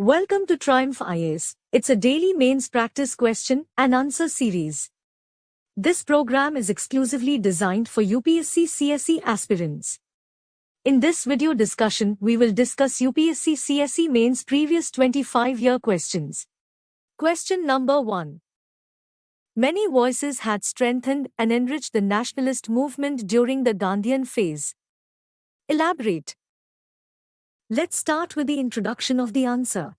Welcome to Triumph IAS. It's a daily mains practice question and answer series. This program is exclusively designed for UPSC CSE aspirants. In this video discussion, we will discuss UPSC CSE mains previous 25-year questions. Question number 1. Many voices had strengthened and enriched the nationalist movement during the Gandhian phase. Elaborate. Let's start with the introduction of the answer.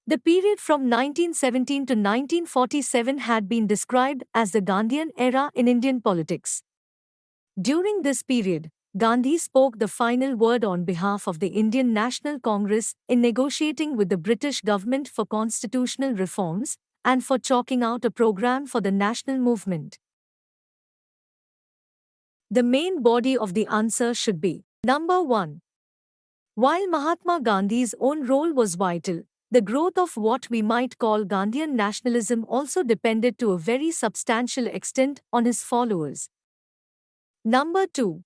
The period from 1917 to 1947 had been described as the Gandhian era in Indian politics. During this period, Gandhi spoke the final word on behalf of the Indian National Congress in negotiating with the British government for constitutional reforms and for chalking out a program for the national movement. The main body of the answer should be number 1. While Mahatma Gandhi's own role was vital, the growth of what we might call Gandhian nationalism also depended to a very substantial extent on his followers. Number 2.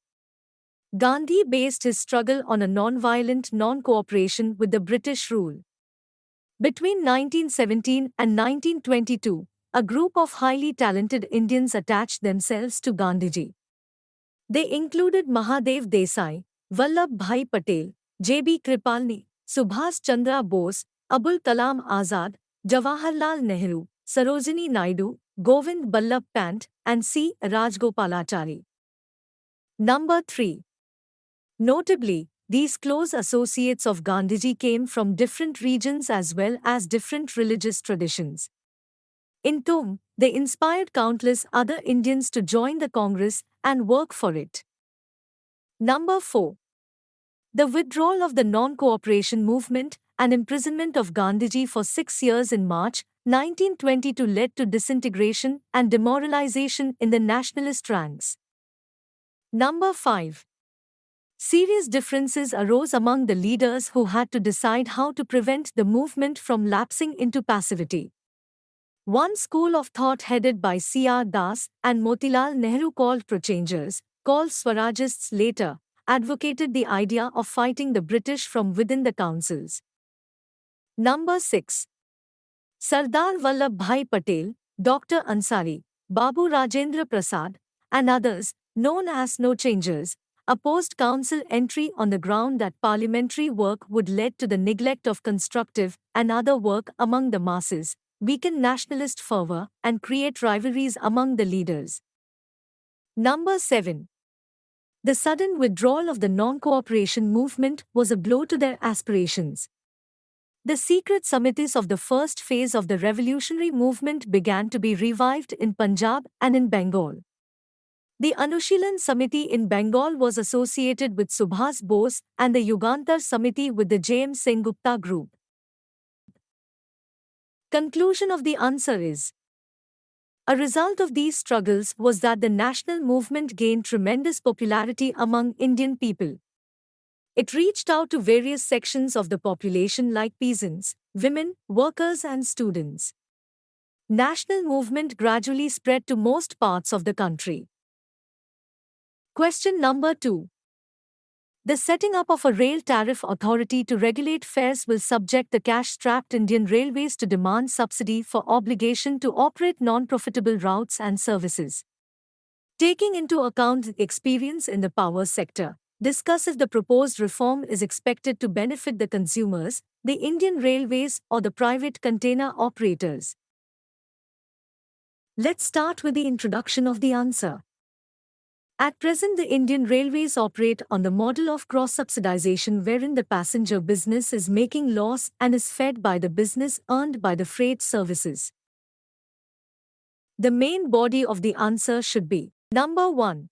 Gandhi based his struggle on a non-violent non-cooperation with the British rule. Between 1917 and 1922, a group of highly talented Indians attached themselves to Gandhiji. They included Mahadev Desai, Vallabh Bhai Patel, J.B. Kripalani, Subhas Chandra Bose, Abul Kalam Azad, Jawaharlal Nehru, Sarojini Naidu, Govind Ballabh Pant, and C. Rajgopalachari. Number 3. Notably, these close associates of Gandhiji came from different regions as well as different religious traditions. In turn, they inspired countless other Indians to join the Congress and work for it. Number 4. The withdrawal of the non-cooperation movement and imprisonment of Gandhiji for 6 years in March 1922 led to disintegration and demoralization in the nationalist ranks. Number 5. Serious differences arose among the leaders who had to decide how to prevent the movement from lapsing into passivity. One school of thought headed by C.R. Das and Motilal Nehru called Prochangers, called Swarajists later, advocated the idea of fighting the British from within the councils. Number 6. Sardar Vallabh Bhai Patel, Dr. Ansari, Babu Rajendra Prasad, and others, known as No Changers, opposed council entry on the ground that parliamentary work would lead to the neglect of constructive and other work among the masses, weaken nationalist fervor, and create rivalries among the leaders. Number 7. The sudden withdrawal of the non-cooperation movement was a blow to their aspirations. The secret committees of the first phase of the revolutionary movement began to be revived in Punjab and in Bengal. The Anushilan Samiti in Bengal was associated with Subhas Bose and the Yugantar Samiti with the J.M. Sengupta group. Conclusion of the answer is: a result of these struggles was that the national movement gained tremendous popularity among Indian people. It reached out to various sections of the population like peasants, women, workers and students. National movement gradually spread to most parts of the country. Question number 2. The setting up of a rail tariff authority to regulate fares will subject the cash-strapped Indian Railways to demand subsidy for obligation to operate non-profitable routes and services. Taking into account the experience in the power sector, discuss if the proposed reform is expected to benefit the consumers, the Indian Railways or the private container operators. Let's start with the introduction of the answer. At present, the Indian Railways operate on the model of cross-subsidization wherein the passenger business is making loss and is fed by the business earned by the freight services. The main body of the answer should be number 1.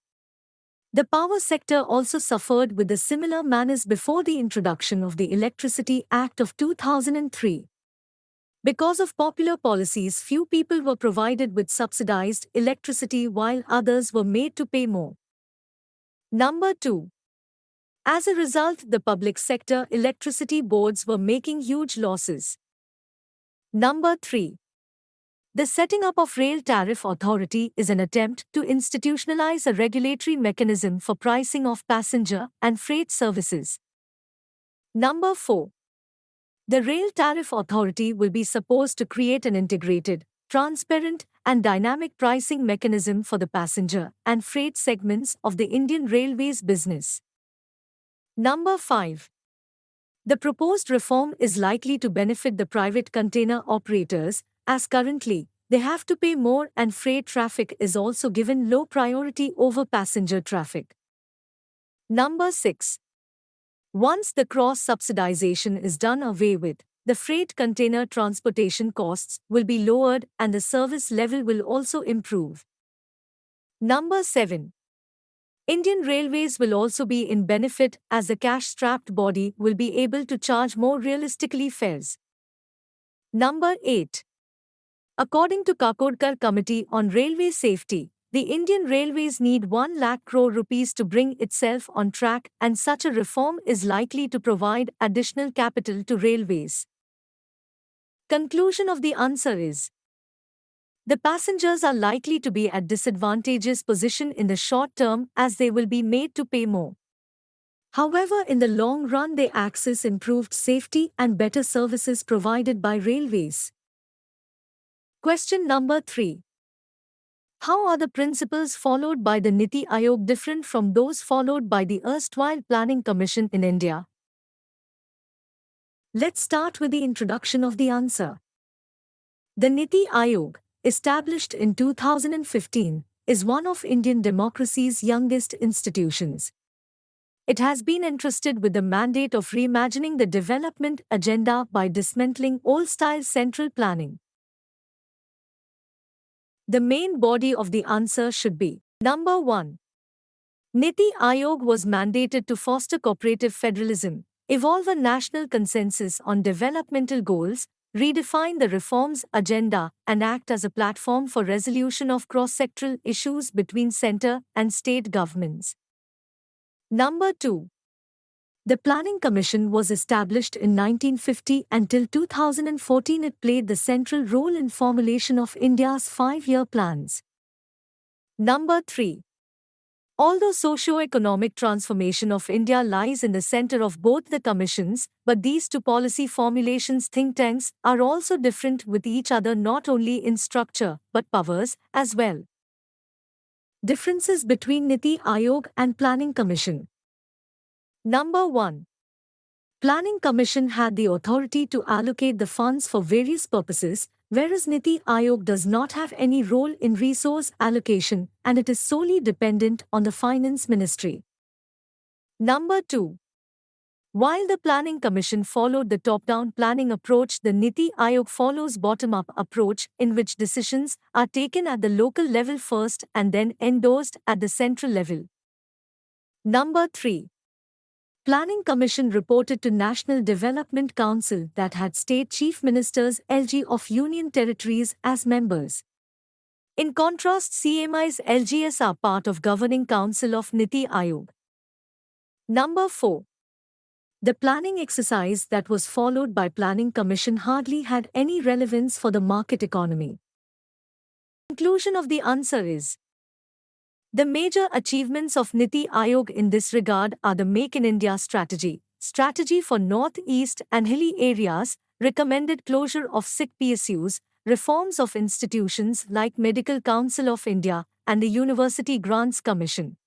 The power sector also suffered with a similar manners before the introduction of the Electricity Act of 2003. Because of popular policies, few people were provided with subsidized electricity while others were made to pay more. Number 2. As a result, the public sector electricity boards were making huge losses. Number 3. The setting up of Rail Tariff Authority is an attempt to institutionalize a regulatory mechanism for pricing of passenger and freight services. Number 4. The Rail Tariff Authority will be supposed to create an integrated, transparent, and dynamic pricing mechanism for the passenger and freight segments of the Indian Railways business. Number 5. The proposed reform is likely to benefit the private container operators, as currently, they have to pay more and freight traffic is also given low priority over passenger traffic. Number 6. Once the cross-subsidization is done away with, the freight container transportation costs will be lowered and the service level will also improve. Number 7. Indian Railways will also be in benefit as the cash-strapped body will be able to charge more realistically fares. Number 8. According to Kakodkar Committee on Railway Safety, the Indian Railways need 1 lakh crore rupees to bring itself on track, and such a reform is likely to provide additional capital to railways. Conclusion of the answer is: the passengers are likely to be at disadvantageous position in the short term as they will be made to pay more. However, in the long run they access improved safety and better services provided by railways. Question number 3. How are the principles followed by the Niti Aayog different from those followed by the erstwhile Planning Commission in India? Let's start with the introduction of the answer. The Niti Aayog, established in 2015, is one of Indian democracy's youngest institutions. It has been entrusted with the mandate of reimagining the development agenda by dismantling old-style central planning. The main body of the answer should be: Number 1. Niti Aayog was mandated to foster cooperative federalism, evolve a national consensus on developmental goals, redefine the reforms agenda, and act as a platform for resolution of cross-sectoral issues between centre and state governments. Number 2. The Planning Commission was established in 1950 and till 2014 it played the central role in formulation of India's 5-year plans. Number 3. Although socio-economic transformation of India lies in the center of both the commissions, but these two policy formulations think tanks are also different with each other not only in structure but powers as well. Differences between Niti Aayog and Planning Commission. Number 1. Planning Commission had the authority to allocate the funds for various purposes, whereas Niti Aayog does not have any role in resource allocation and it is solely dependent on the Finance Ministry. Number 2. While the Planning Commission followed the top-down planning approach, the Niti Aayog follows bottom-up approach in which decisions are taken at the local level first and then endorsed at the central level. Number 3. Planning Commission reported to National Development Council that had state chief ministers LG of union territories as members. In contrast, CMI's LGS are part of Governing Council of Niti Aayog. Number 4. The planning exercise that was followed by Planning Commission hardly had any relevance for the market economy. Conclusion of the answer is: the major achievements of Niti Aayog in this regard are the Make in India strategy, strategy for North-East and hilly areas, recommended closure of sick PSUs, reforms of institutions like Medical Council of India and the University Grants Commission.